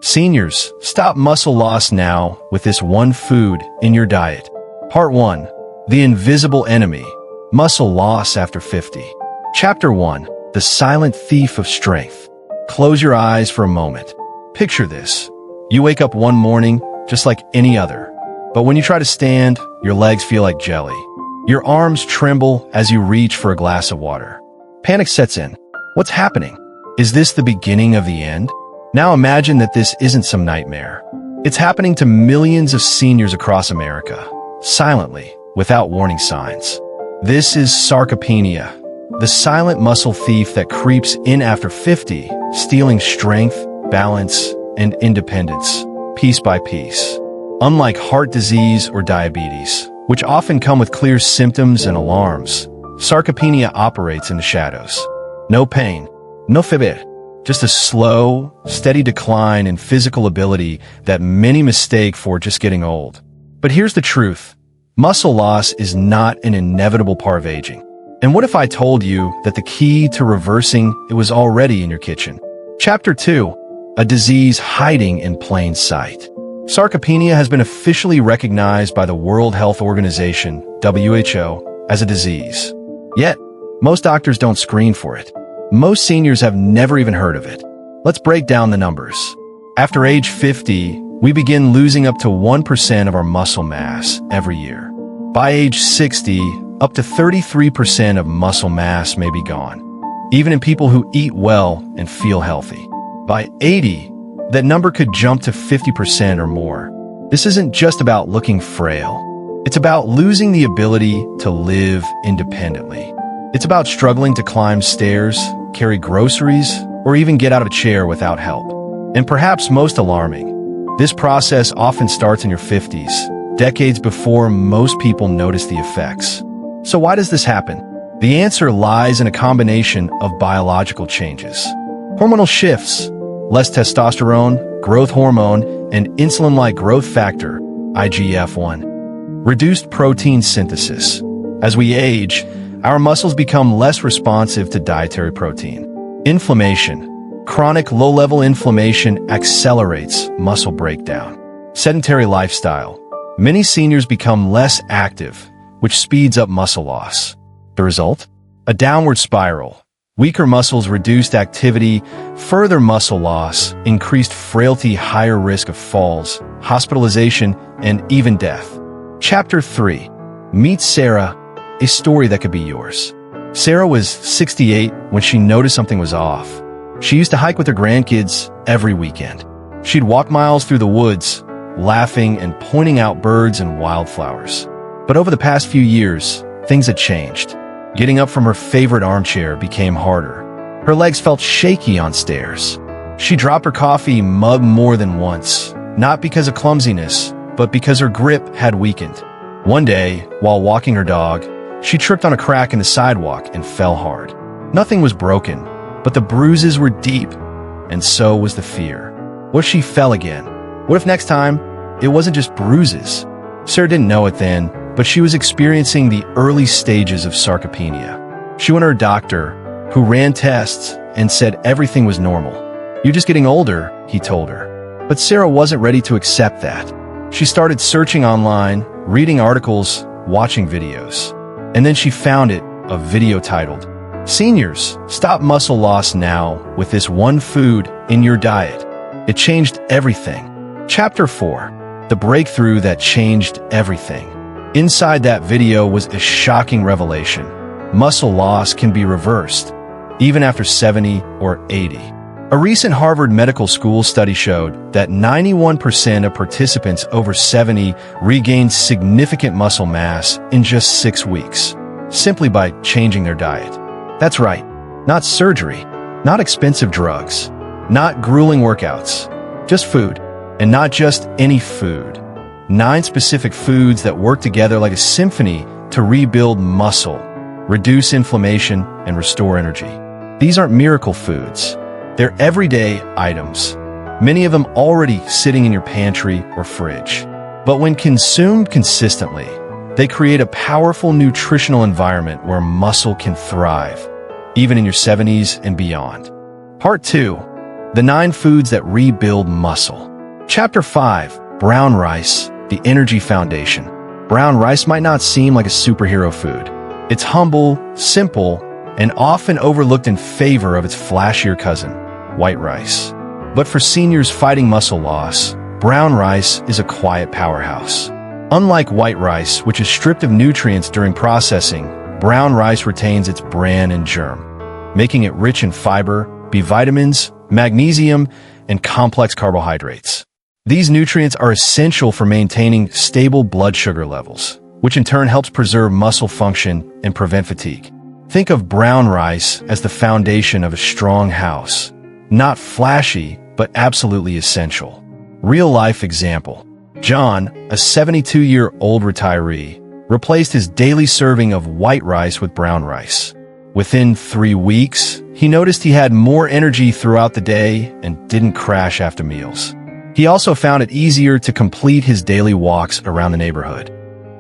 Seniors, stop muscle loss now with this one food in your diet. Part 1. The invisible enemy. Muscle loss after 50. Chapter 1. The silent thief of strength. Close your eyes for a moment. Picture this. You wake up one morning just like any other. But when you try to stand, your legs feel like jelly. Your arms tremble as you reach for a glass of water. Panic sets in. What's happening? Is this the beginning of the end? Now imagine that this isn't some nightmare. It's happening to millions of seniors across America, silently, without warning signs. This is sarcopenia, the silent muscle thief that creeps in after 50, stealing strength, balance, and independence, piece by piece. Unlike heart disease or diabetes, which often come with clear symptoms and alarms, sarcopenia operates in the shadows. No pain, no fever. Just a slow, steady decline in physical ability that many mistake for just getting old. But here's the truth. Muscle loss is not an inevitable part of aging. And what if I told you that the key to reversing it was already in your kitchen? Chapter 2. A disease hiding in plain sight. Sarcopenia has been officially recognized by the World Health Organization, WHO, as a disease. Yet, most doctors don't screen for it. Most seniors have never even heard of it. Let's break down the numbers. After age 50, we begin losing up to 1% of our muscle mass every year. By age 60, up to 33% of muscle mass may be gone, even in people who eat well and feel healthy. By 80, that number could jump to 50% or more. This isn't just about looking frail. It's about losing the ability to live independently. It's about struggling to climb stairs, carry groceries, or even get out of a chair without help. And perhaps most alarming, this process often starts in your 50s, decades before most people notice the effects. So why does this happen? The answer lies in a combination of biological changes. Hormonal shifts, less testosterone, growth hormone, and insulin-like growth factor, IGF-1. Reduced protein synthesis. As we age, our muscles become less responsive to dietary protein. Inflammation. Chronic low-level inflammation accelerates muscle breakdown. Sedentary lifestyle. Many seniors become less active, which speeds up muscle loss. The result? A downward spiral. Weaker muscles, reduced activity, further muscle loss, increased frailty, higher risk of falls, hospitalization, and even death. Chapter 3. Meet Sarah, a story that could be yours. Sarah was 68 when she noticed something was off. She used to hike with her grandkids every weekend. She'd walk miles through the woods, laughing and pointing out birds and wildflowers. But over the past few years, things had changed. Getting up from her favorite armchair became harder. Her legs felt shaky on stairs. She dropped her coffee mug more than once, not because of clumsiness, but because her grip had weakened. One day, while walking her dog, she tripped on a crack in the sidewalk and fell hard. Nothing was broken, but the bruises were deep, and so was the fear. What if she fell again? What if next time, it wasn't just bruises? Sarah didn't know it then, but she was experiencing the early stages of sarcopenia. She went to her doctor, who ran tests and said everything was normal. "You're just getting older," he told her. But Sarah wasn't ready to accept that. She started searching online, reading articles, watching videos. And then she found a video titled, "Seniors, Stop Muscle Loss Now with This One Food in Your Diet." It changed everything. Chapter 4. The Breakthrough That Changed Everything. Inside that video was a shocking revelation. Muscle loss can be reversed, even after 70 or 80. A recent Harvard Medical School study showed that 91% of participants over 70 regained significant muscle mass in just 6 weeks, simply by changing their diet. That's right, not surgery, not expensive drugs, not grueling workouts, just food, and not just any food. 9 specific foods that work together like a symphony to rebuild muscle, reduce inflammation, and restore energy. These aren't miracle foods. They're everyday items, many of them already sitting in your pantry or fridge. But when consumed consistently, they create a powerful nutritional environment where muscle can thrive, even in your 70s and beyond. Part 2. The 9 foods that rebuild muscle. Chapter 5, brown rice, the energy foundation. Brown rice might not seem like a superhero food. It's humble, simple, and often overlooked in favor of its flashier cousin, white rice. But for seniors fighting muscle loss, brown rice is a quiet powerhouse. Unlike white rice, which is stripped of nutrients during processing, brown rice retains its bran and germ, making it rich in fiber, B vitamins, magnesium, and complex carbohydrates. These nutrients are essential for maintaining stable blood sugar levels, which in turn helps preserve muscle function and prevent fatigue. Think of brown rice as the foundation of a strong house. Not flashy, but absolutely essential. Real-life example. John, a 72-year-old retiree, replaced his daily serving of white rice with brown rice. Within 3 weeks, he noticed he had more energy throughout the day and didn't crash after meals. He also found it easier to complete his daily walks around the neighborhood.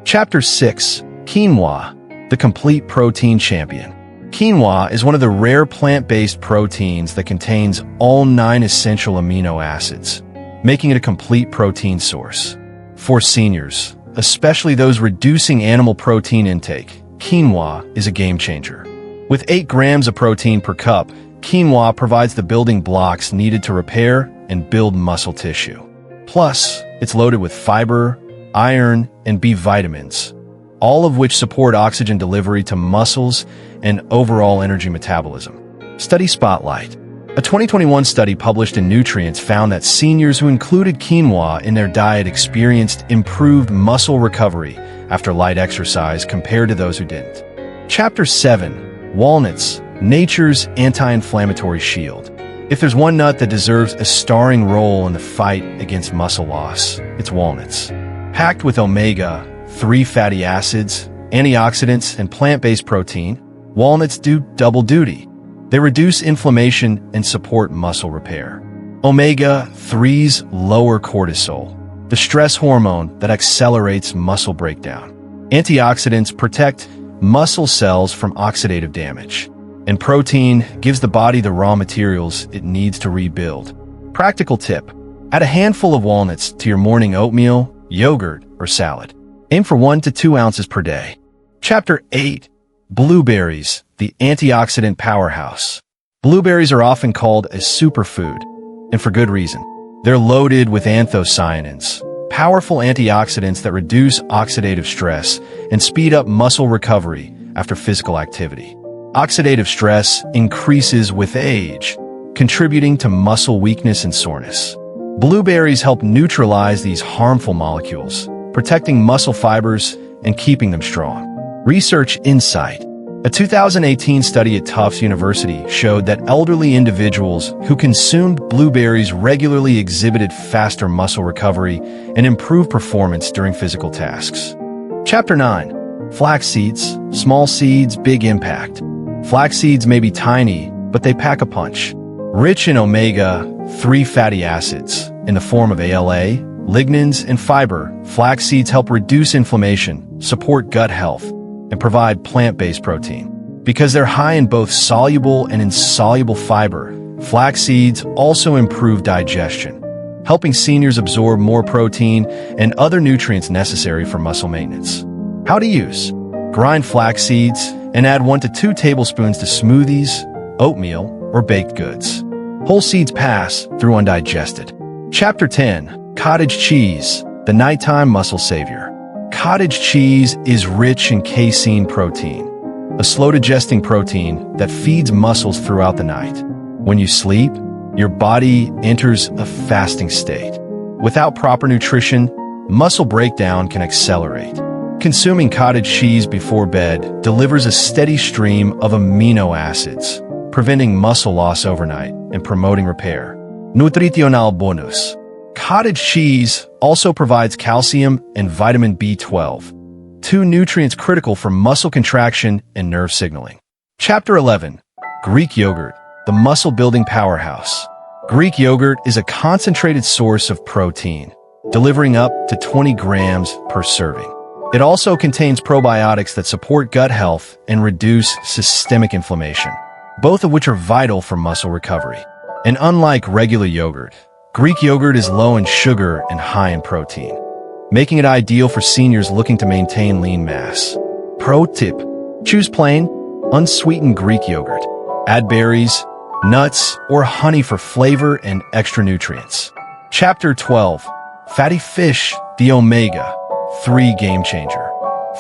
Chapter 6, Quinoa, the complete protein champion. Quinoa is one of the rare plant-based proteins that contains all 9 essential amino acids, making it a complete protein source. For seniors, especially those reducing animal protein intake, quinoa is a game changer. With 8 grams of protein per cup, quinoa provides the building blocks needed to repair and build muscle tissue. Plus, it's loaded with fiber, iron, and B vitamins, all of which support oxygen delivery to muscles and overall energy metabolism. Study Spotlight. A 2021 study published in Nutrients found that seniors who included quinoa in their diet experienced improved muscle recovery after light exercise compared to those who didn't. Chapter 7, Walnuts, nature's anti-inflammatory shield. If there's one nut that deserves a starring role in the fight against muscle loss, it's walnuts. Packed with omega-3 fatty acids, antioxidants, and plant-based protein, walnuts do double duty. They reduce inflammation and support muscle repair. Omega-3s lower cortisol, the stress hormone that accelerates muscle breakdown. Antioxidants protect muscle cells from oxidative damage. And protein gives the body the raw materials it needs to rebuild. Practical tip. Add a handful of walnuts to your morning oatmeal, yogurt, or salad. Aim for 1 to 2 ounces per day. Chapter 8. Blueberries, the antioxidant powerhouse. Blueberries are often called a superfood, and for good reason. They're loaded with anthocyanins, powerful antioxidants that reduce oxidative stress and speed up muscle recovery after physical activity. Oxidative stress increases with age, contributing to muscle weakness and soreness. Blueberries help neutralize these harmful molecules, protecting muscle fibers and keeping them strong. Research insight. A 2018 study at Tufts University showed that elderly individuals who consumed blueberries regularly exhibited faster muscle recovery and improved performance during physical tasks. Chapter 9. Flax seeds, small seeds, big impact. Flax seeds may be tiny, but they pack a punch. Rich in omega-3 fatty acids in the form of ALA, lignans, and fiber, flax seeds help reduce inflammation, support gut health, and provide plant-based protein. Because they're high in both soluble and insoluble fiber, flax seeds also improve digestion, helping seniors absorb more protein and other nutrients necessary for muscle maintenance. How to use. Grind flax seeds and add 1 to 2 tablespoons to smoothies, oatmeal, or baked goods. Whole seeds pass through undigested. Chapter 10. Cottage cheese, the nighttime muscle savior. Cottage cheese is rich in casein protein, a slow-digesting protein that feeds muscles throughout the night. When you sleep, your body enters a fasting state. Without proper nutrition, muscle breakdown can accelerate. Consuming cottage cheese before bed delivers a steady stream of amino acids, preventing muscle loss overnight and promoting repair. Nutritional bonus. Cottage cheese also provides calcium and vitamin B12, 2 nutrients critical for muscle contraction and nerve signaling. Chapter 11. Greek yogurt, the muscle-building powerhouse. Greek yogurt is a concentrated source of protein, delivering up to 20 grams per serving. It also contains probiotics that support gut health and reduce systemic inflammation, both of which are vital for muscle recovery. And unlike regular yogurt, Greek yogurt is low in sugar and high in protein, making it ideal for seniors looking to maintain lean mass. Pro tip: choose plain, unsweetened Greek yogurt. Add berries, nuts, or honey for flavor and extra nutrients. Chapter 12. Fatty fish, the omega-3 game changer.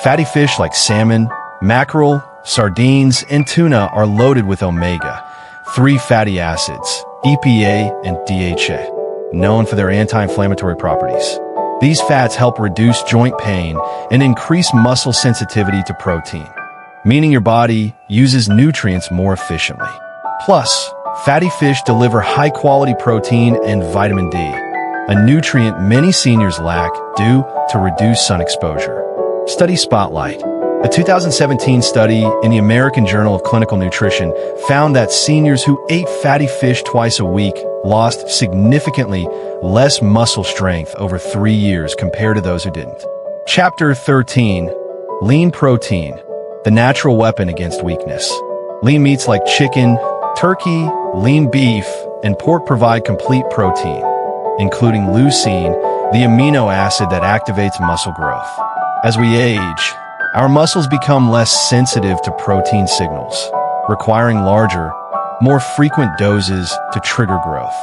Fatty fish like salmon, mackerel, sardines, and tuna are loaded with omega-3 fatty acids, EPA and DHA, known for their anti-inflammatory properties. These fats help reduce joint pain and increase muscle sensitivity to protein, meaning your body uses nutrients more efficiently. Plus, fatty fish deliver high-quality protein and vitamin D, a nutrient many seniors lack due to reduced sun exposure. Study Spotlight. A 2017 study in the American Journal of Clinical Nutrition found that seniors who ate fatty fish twice a week lost significantly less muscle strength over 3 years compared to those who didn't. Chapter 13. Lean protein, the natural weapon against weakness. Lean meats like chicken, turkey, lean beef, and pork provide complete protein, including leucine, the amino acid that activates muscle growth. As we age, our muscles become less sensitive to protein signals, requiring larger, more frequent doses to trigger growth.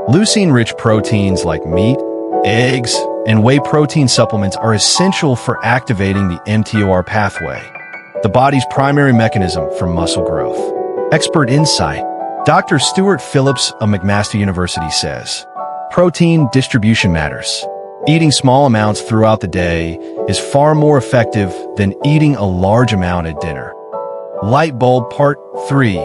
Leucine-rich proteins like meat, eggs, and whey protein supplements are essential for activating the mTOR pathway, the body's primary mechanism for muscle growth. Expert insight. Dr. Stuart Phillips of McMaster University says, protein distribution matters. Eating small amounts throughout the day is far more effective than eating a large amount at dinner. Light Bulb Part 3.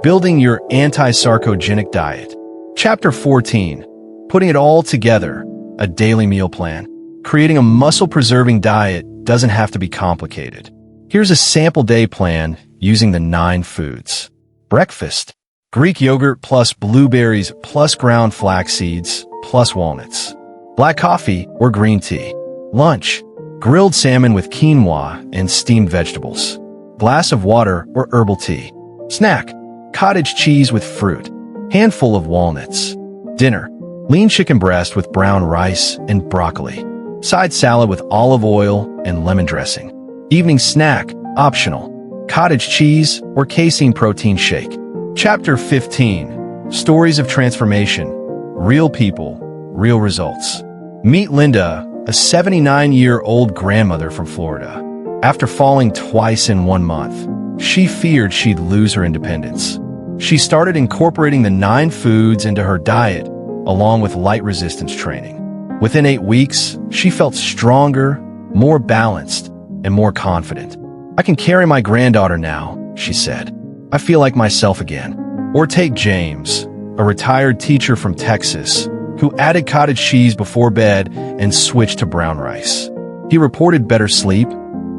Building your anti-sarcogenic diet. Chapter 14. Putting it all together, a daily meal plan. Creating a muscle-preserving diet doesn't have to be complicated. Here's a sample day plan using the 9 foods. Breakfast: Greek yogurt plus blueberries plus ground flax seeds plus walnuts. Black coffee or green tea. Lunch: grilled salmon with quinoa and steamed vegetables. Glass of water or herbal tea. Snack: cottage cheese with fruit. Handful of walnuts. Dinner: lean chicken breast with brown rice and broccoli. Side salad with olive oil and lemon dressing. Evening snack, optional: cottage cheese or casein protein shake. Chapter 15. Stories of transformation. Real people, real results. Meet Linda, a 79-year-old grandmother from Florida. After falling twice in 1 month, she feared she'd lose her independence. She started incorporating the 9 foods into her diet, along with light resistance training. Within 8 weeks, she felt stronger, more balanced, and more confident. I can carry my granddaughter now, she said. I feel like myself again. Or take James, a retired teacher from Texas, who added cottage cheese before bed and switched to brown rice. He reported better sleep,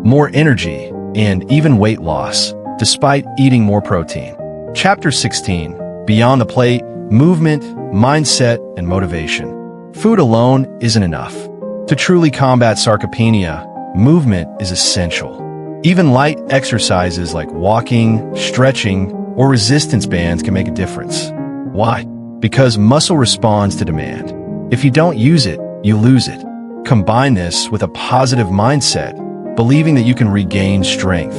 more energy, and even weight loss, despite eating more protein. Chapter 16. Beyond the plate, movement, mindset, and motivation. Food alone isn't enough. To truly combat sarcopenia, movement is essential. Even light exercises like walking, stretching, or resistance bands can make a difference. Why? Because muscle responds to demand. If you don't use it, you lose it. Combine this with a positive mindset, believing that you can regain strength,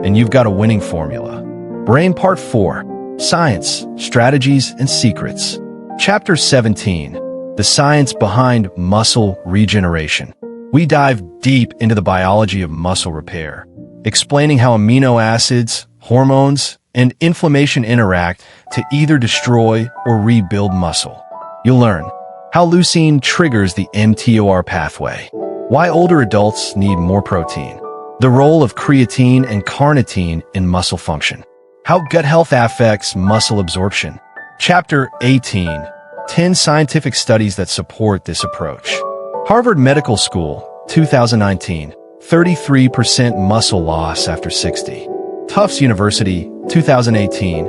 and you've got a winning formula. Brain Part 4. Science, Strategies, and Secrets. Chapter 17. The science behind muscle regeneration. We dive deep into the biology of muscle repair, explaining how amino acids, hormones, and inflammation interact to either destroy or rebuild muscle. You'll learn how leucine triggers the mTOR pathway, why older adults need more protein, the role of creatine and carnitine in muscle function, how gut health affects muscle absorption. Chapter 18. 10 scientific studies that support this approach. Harvard Medical School, 2019. 33% muscle loss after 60. Tufts University, 2018.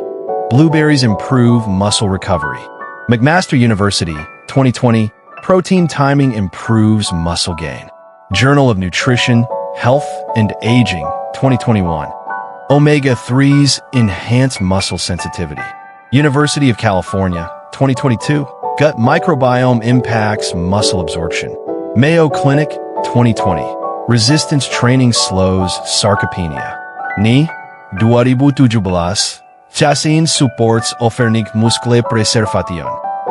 Blueberries improve muscle recovery. McMaster University, 2020. Protein timing improves muscle gain. Journal of Nutrition, Health, and Aging, 2021. Omega-3s enhance muscle sensitivity. University of California, 2022. Gut microbiome impacts muscle absorption. Mayo Clinic, 2020. Resistance training slows sarcopenia. Ni 2017. Chasin supports offernik muscle preservation.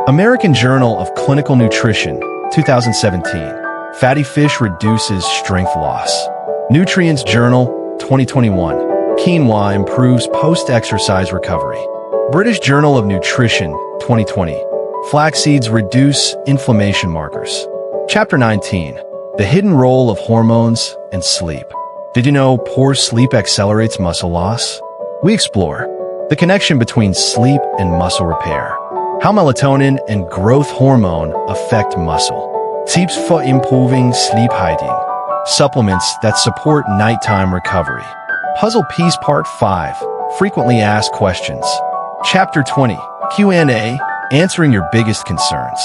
American Journal of Clinical Nutrition, 2017. Fatty fish reduces strength loss. Nutrients Journal, 2021. Quinoa improves post-exercise recovery. British Journal of Nutrition, 2020. Flax seeds reduce inflammation markers. Chapter 19. The hidden role of hormones and sleep. Did you know poor sleep accelerates muscle loss? We explore the connection between sleep and muscle repair. How melatonin and growth hormone affect muscle. Tips for improving sleep hygiene. Supplements that support nighttime recovery. Puzzle piece part 5. Frequently asked questions. Chapter 20. Q&A. Answering your biggest concerns.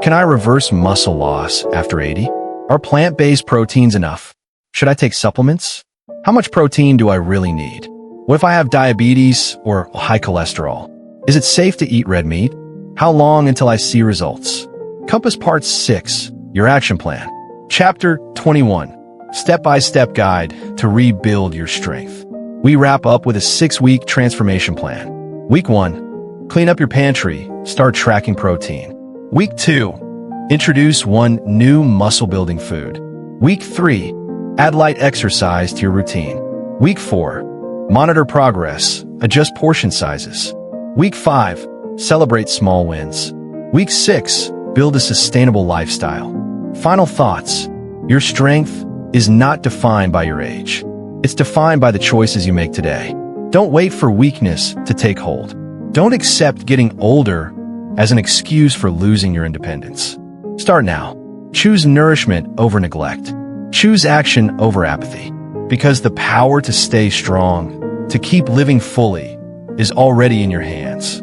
Can I reverse muscle loss after 80? Are plant-based proteins enough? Should I take supplements? How much protein do I really need? What if I have diabetes or high cholesterol? Is it safe to eat red meat? How long until I see results? Compass Part 6. Your action plan. Chapter 21. Step-by-step guide to rebuild your strength. We wrap up with a 6-week transformation plan. Week 1. Clean up your pantry. Start tracking protein. Week 2. Introduce 1 new muscle-building food. Week 3. Add light exercise to your routine. Week 4. Monitor progress. Adjust portion sizes. Week 5. Celebrate small wins. Week 6. Build a sustainable lifestyle. Final thoughts. Your strength is not defined by your age. It's defined by the choices you make today. Don't wait for weakness to take hold. Don't accept getting older as an excuse for losing your independence. Start now. Choose nourishment over neglect. Choose action over apathy. Because the power to stay strong, to keep living fully, is already in your hands.